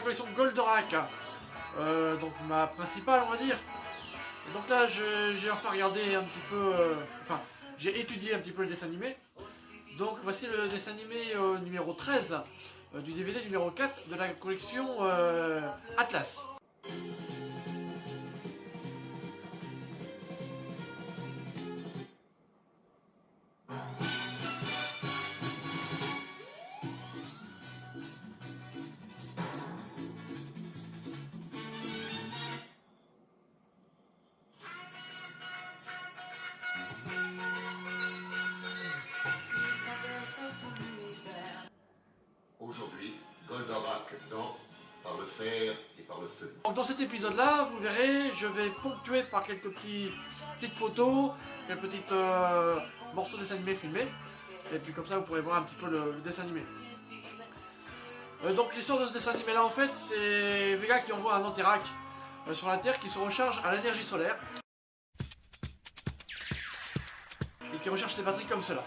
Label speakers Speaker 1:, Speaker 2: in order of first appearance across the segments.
Speaker 1: collection Goldorak, donc ma principale on va dire. Et donc là j'ai enfin regardé un petit peu, enfin j'ai étudié un petit peu le dessin animé. Donc voici le dessin animé numéro 13 du DVD numéro 4 de la collection Atlas.
Speaker 2: Aujourd'hui, Goldorak dans par le fer et par le feu.
Speaker 1: Donc dans cet épisode là, vous verrez, je vais ponctuer par quelques petites photos, quelques petites morceaux de dessin animé filmés. Et puis comme ça vous pourrez voir un petit peu le dessin animé. Donc l'histoire de ce dessin animé là en fait, c'est Vega qui envoie un Anterac sur la Terre qui se recharge à l'énergie solaire. Et qui recharge ses batteries comme cela.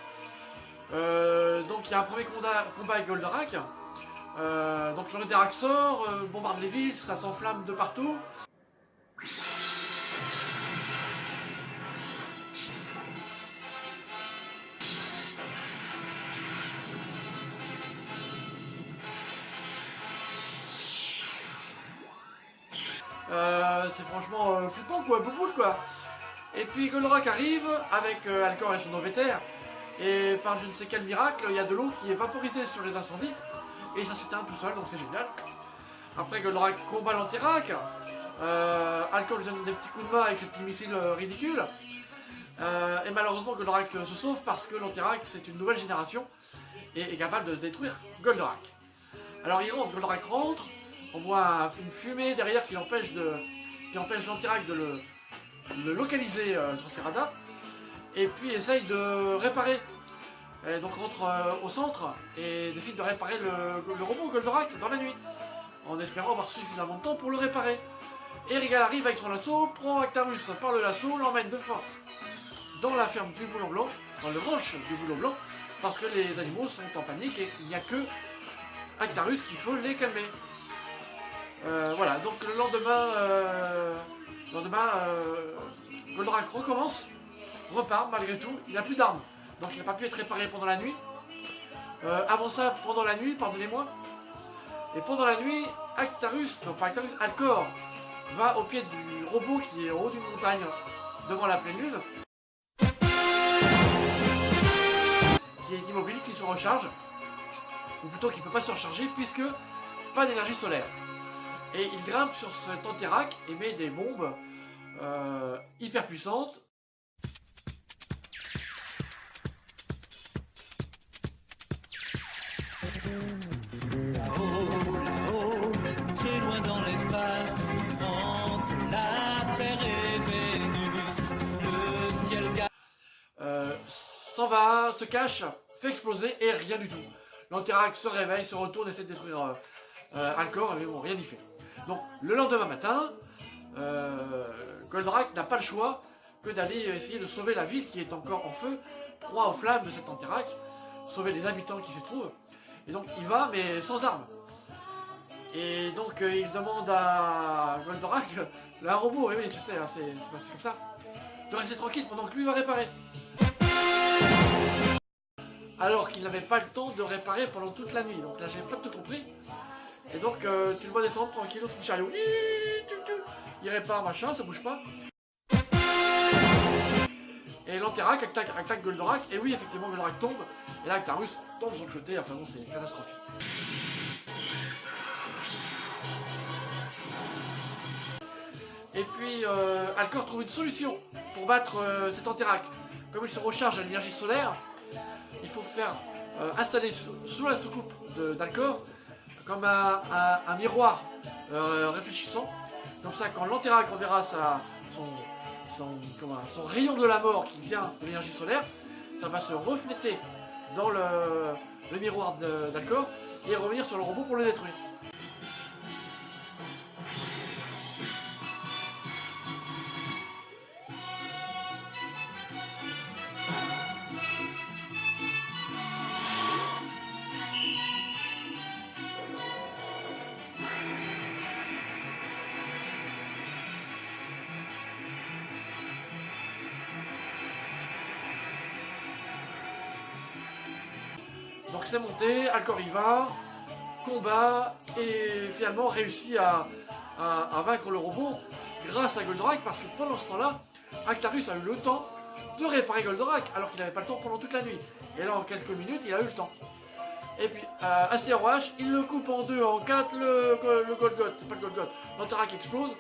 Speaker 1: Donc il y a un premier combat avec Goldorak. Donc le Anterac sort, bombarde les villes, ça s'enflamme de partout. C'est franchement flippant quoi, bouboule quoi. Et puis Goldorak arrive avec Alcor et son Ovéter. Et par je ne sais quel miracle, il y a de l'eau qui est vaporisée sur les incendies. Et ça s'éteint tout seul, donc c'est génial. Après Goldorak combat l'Anterac. Alcor lui donne des petits coups de main avec ses petits missiles ridicules. Et malheureusement Goldorak se sauve parce que l'Anterac c'est une nouvelle génération et est capable de détruire Goldorak. Alors il rentre, Goldorak rentre, on voit une fumée derrière qui empêche l'Anterac de le localiser sur ses radars. Et puis essaye de réparer. Et donc rentre au centre et décide de réparer le robot Goldorak dans la nuit, en espérant avoir suffisamment de temps pour le réparer. Et Regal arrive avec son lasso, prend Actarus par le lasso, l'emmène de force dans la ferme du Boulon Blanc, dans le ranch du Boulon Blanc, parce que les animaux sont en panique et il n'y a que Actarus qui peut les calmer. Voilà, donc le lendemain, Goldorak recommence, repart malgré tout, il n'a plus d'armes, donc il n'a pas pu être réparé pendant la nuit. Avant ça, pendant la nuit, pardonnez-moi, et pendant la nuit, Alcor va au pied du robot qui est au haut d'une montagne, devant la pleine lune, qui est immobile, qui se recharge, ou plutôt qui ne peut pas se recharger puisque pas d'énergie solaire. Et il grimpe sur cet Anterac et met des bombes hyper puissantes.
Speaker 3: Très loin dans l'espace, entre la Terre et Vénus, le ciel
Speaker 1: s'en va, se cache, fait exploser et rien du tout. L'Anterac se réveille, se retourne, essaie de détruire Alcor, mais bon, rien n'y fait. Donc le lendemain matin, Goldorak n'a pas le choix que d'aller essayer de sauver la ville qui est encore en feu, proie aux flammes de cet Anterac, sauver les habitants qui s'y trouvent. Et donc il va, mais sans armes. Et donc il demande à Goldorak, un robot, oui, tu sais, hein, c'est comme ça, de rester tranquille pendant que lui va réparer. Alors qu'il n'avait pas le temps de réparer pendant toute la nuit. Donc là j'ai pas tout compris. Et donc tu le vois descendre tranquille au chariot. Il répare machin, ça bouge pas. Et l'Anterac attaque Goldorak. Et oui, effectivement, Goldorak tombe. Et là, Actarus tombe sur le côté. Enfin bon, c'est catastrophique. Et puis, Alcor trouve une solution pour battre cet Anterac. Comme il se recharge à l'énergie solaire, il faut faire installer sous la soucoupe d'Alcor comme un miroir réfléchissant. Comme ça, quand l'Anterac enverra son rayon de la mort qui vient de l'énergie solaire, ça va se refléter dans le miroir d'Alcor et revenir sur le robot pour le détruire. Donc c'est monté, Alcor y va, combat, et finalement réussit à vaincre le robot grâce à Goldorak, parce que pendant ce temps-là, Actarus a eu le temps de réparer Goldorak, alors qu'il n'avait pas le temps pendant toute la nuit. Et là, en quelques minutes, il a eu le temps. Et puis, Aster Wash, il le coupe en deux, en quatre, le Golgoth, c'est pas le Golgoth, l'Antarac explose.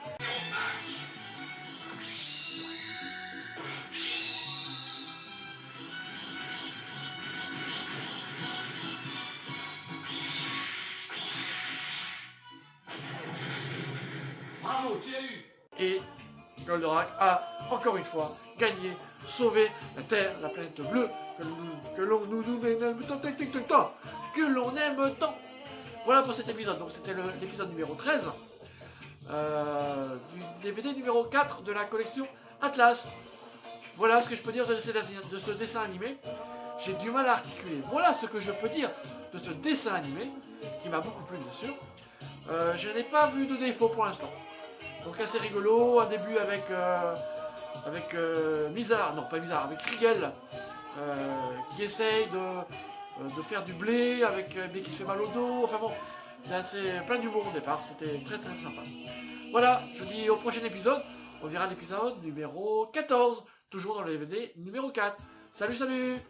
Speaker 4: Bravo, tu l'as eu.
Speaker 1: Et Goldorak a, encore une fois, gagné, sauvé la Terre, la planète bleue, que l'on aime tant. Voilà pour cet épisode. Donc c'était l'épisode numéro 13 du DVD numéro 4 de la collection Atlas. Voilà ce que je peux dire de ce dessin animé. J'ai du mal à articuler. Voilà ce que je peux dire de ce dessin animé, qui m'a beaucoup plu bien sûr. Je n'ai pas vu de défaut pour l'instant. Donc assez rigolo, un début avec Mizar, non pas Mizar, avec Kriegel, qui essaye de faire du blé, mais qui se fait mal au dos, enfin bon, c'est assez plein d'humour au départ, c'était très très sympa. Voilà, je vous dis au prochain épisode, on verra l'épisode numéro 14, toujours dans le DVD numéro 4. Salut, salut!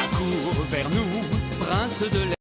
Speaker 3: Accours vers nous, prince de l'air.